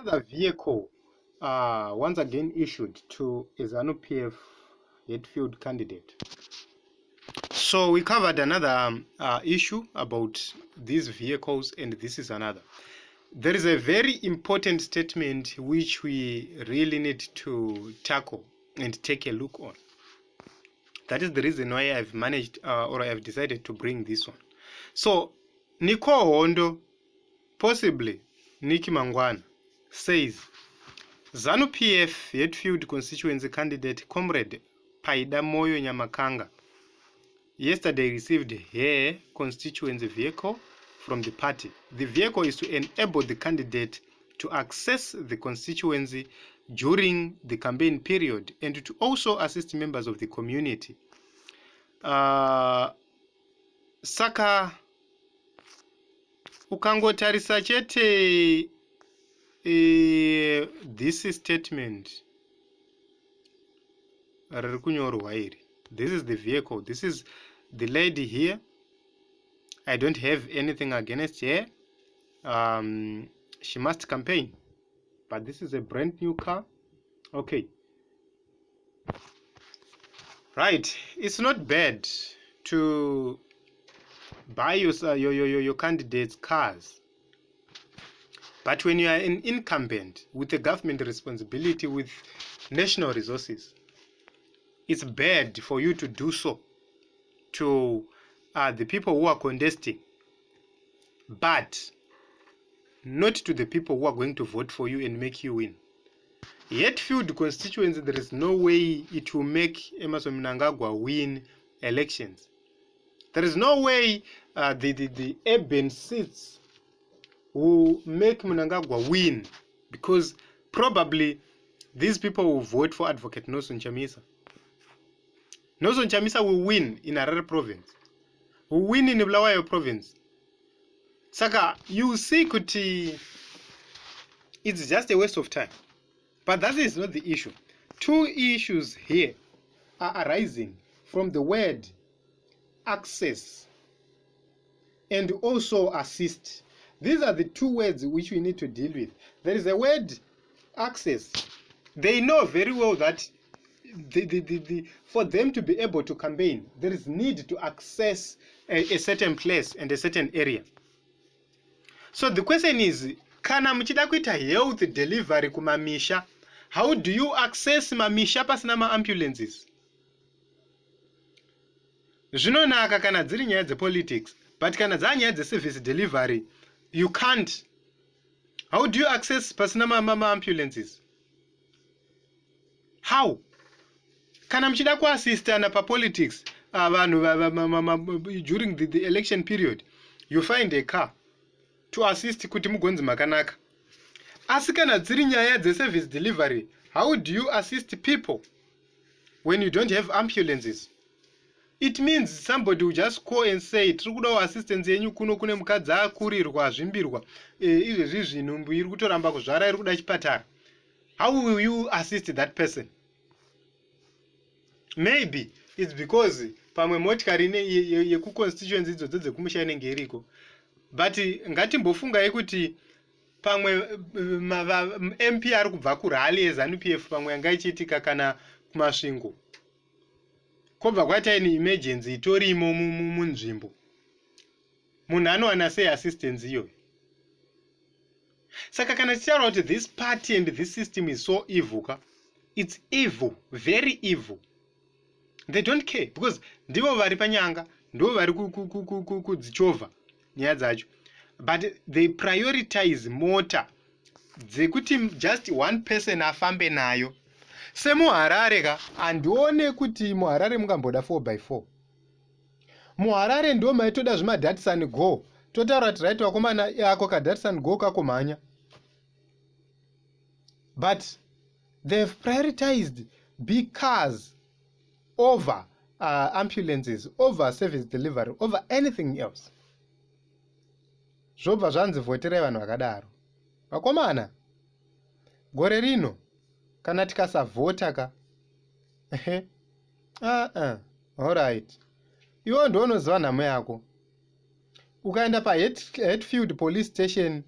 another vehicle once again issued to a ZANU PF Hetfield candidate. So we covered another issue about these vehicles, and this is another. There is a very important statement which we really need to tackle and take a look on. That is the reason why I've managed or I've decided to bring this one. So Niko Hondo, possibly Niki Mangwana, says ZANU PF Hetfield constituency candidate Comrade Paida Moyo Nyamakanga yesterday received her constituency vehicle from the party. The vehicle is to enable the candidate to access the constituency during the campaign period and to also assist members of the community. Saka ukangotarisa chete this statement riri kunyorwa iri. This is the vehicle. This is the lady here. I don't have anything against her. She must campaign. But this is a brand new car. Okay. Right. It's not bad to buy your candidates cars. But when you are an incumbent with a government responsibility, with national resources, it's bad for you to do so to the people who are contesting, but not to the people who are going to vote for you and make you win. Hetfield constituency, there is no way it will make Emerson Mnangagwa win elections. There is no way the urban seats will make Mnangagwa win, because probably these people will vote for Advocate Nelson Chamisa. Nelson Chamisa will win in Harare province, will win in Bulawayo province. Saka, you see, kuti, it's just a waste of time. But that is not the issue. Two issues here are arising from the word access and also assist. These are the two words which we need to deal with. There is a word access. They know very well that for them to be able to campaign, there is need to access a certain place and a certain area. So the question is, kana mchida kuita health delivery kumamisha, how do you access mamisha pasina ma ambulances? Zvinonaka kana dziri nyaya dze politics, but kana dza nyaya dze service delivery, you can't. How do you access pasina ma ambulances? How? Kana mchida ku assistana pa politics during the election period, you find a car to assist kuti mugonzi makanaka. Asi kana dziri nyaya dze service delivery, how do you assist people when you don't have ambulances? It means somebody will just call and say, tiri kudawo assistance yenyu kuno kune mukadzi akurirwa zvimbirwa izvezvi zvinhu iri kutoramba kuzvara iri kuda chipatara. How will you assist that person? Maybe it's because pamwe motikari yeku constituency idzodzo dzekumusha inenge iriko. But ngatimbofungai kuti pamwe MP ari kubva kurali yeZANU PF pamwe yanga ichiitika kana kumasvingo, kobva kwaita ine emergency itorimo munzvimbo, munhu anowana sei assistance iyoyo? Saka kana tichitaura kuti this party and this system is so evil, it's evil, very evil. They don't care, because ndivo vari panyanga, ndivo vari kudzichovha nyaya dzacho. But they prioritize mota dzekuti just one person afambe nayo. SemuHarare ka, andione kuti muHarare mungamboda 4x4. MuHarare ndo maitoda zvima Datsun Go. Totaura kuti right wakomana yako ka Datsun Go kakomhanya. But they've prioritized big cars over ambulances, over service delivery, over anything else. Zvobva zvanzi voterai vanhu vakadaro. Vakomana, gore rino kana tikasavhota ka, alright, iwo ndoonoziva nhamo yako. Ukaenda pa Hetfield police station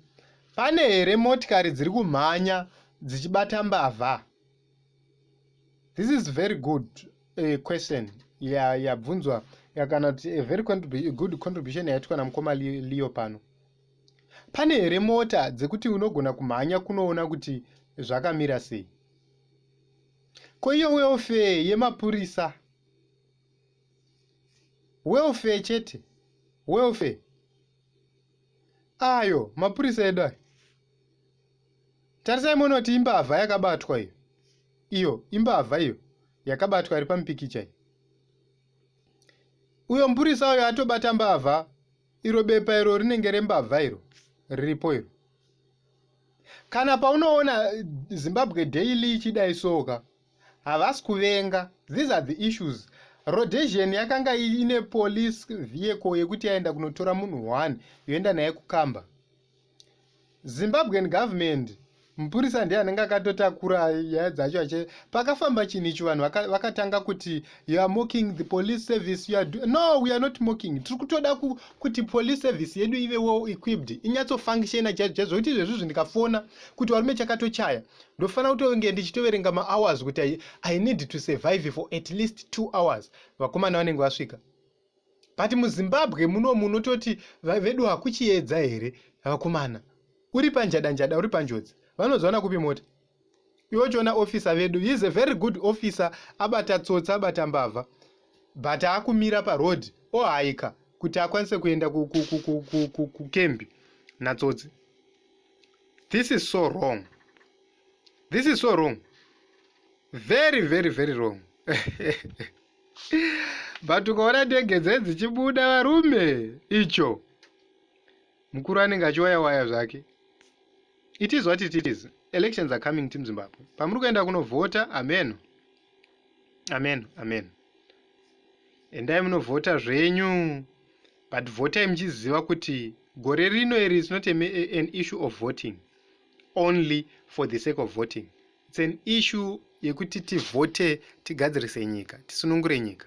pane here motikari dziri kumhanya dzichibata mbavha? This is very good question yabvunzwa kana kuti a very good contribution yaitwa namukoma Leo pano. Pane here mota dzekuti unogona kumhanya kunoona kuti zvakamira sei? Ko iyo welfare yemapurisa, welfare chete, welfare ayo mapurisa edu ayo. Tarisai munoti imbavha yakabatwa iyo imbavha iyo yakabatwa iri pamupikicha iyi. Uyo mupurisa uyo atobata mbavha, iro bepa iro rinenge rembavha iro riripo iro. Kana paunoona Zimbabwe Daily ichidai soka, havasi kuvenga. These are the issues. Rhodesian yakanga ine police vehicle yekuti yaenda kunotora munhu 1 yoenda naye kukamba. Zimbabwean government, mupurisa ndiye anenge akatotakura nyaya dzacho ache. Pakafamba chinhu ichi vanhu vakatanga kuti you are mocking the police service, you are no, we are not mocking. Tiri kutoda kuti police service yedu ive well equipped, inyatsofunctiona chaizvo kuti izvezvo ndikafona kuti varume chakatochaya ndofanira kutonge ndichitoverenga mahours kuti I need to survive for at least 2 hours vakomana vanenge vasvika. But muZimbabwe muno munototi vedu hakuchiedza here vakomana, uri panjada uri panjodzi, vanozoona kupi mota. Iwo chona officer vedu, he is a very good officer, abata tsotsi abata mbavha, but akumira paroad ohaika kuti akwanise kuenda kukembi natsotsi. This is so wrong. This is so wrong. Very, very, very wrong. But ukaona ndege dzenzi dzichibuda varume, icho mukuru anenge achiwaya zvake. It is what it is. Elections are coming to Zimbabwe. Pamuri kuenda kunovhota, amen. Amen, amen. Endai munovhota zvenyu, but votai muchiziva kuti gore rino iri is not an issue of voting only for the sake of voting. It's an issue yekuti tivote tigadzirise nyika, tisunungure nyika.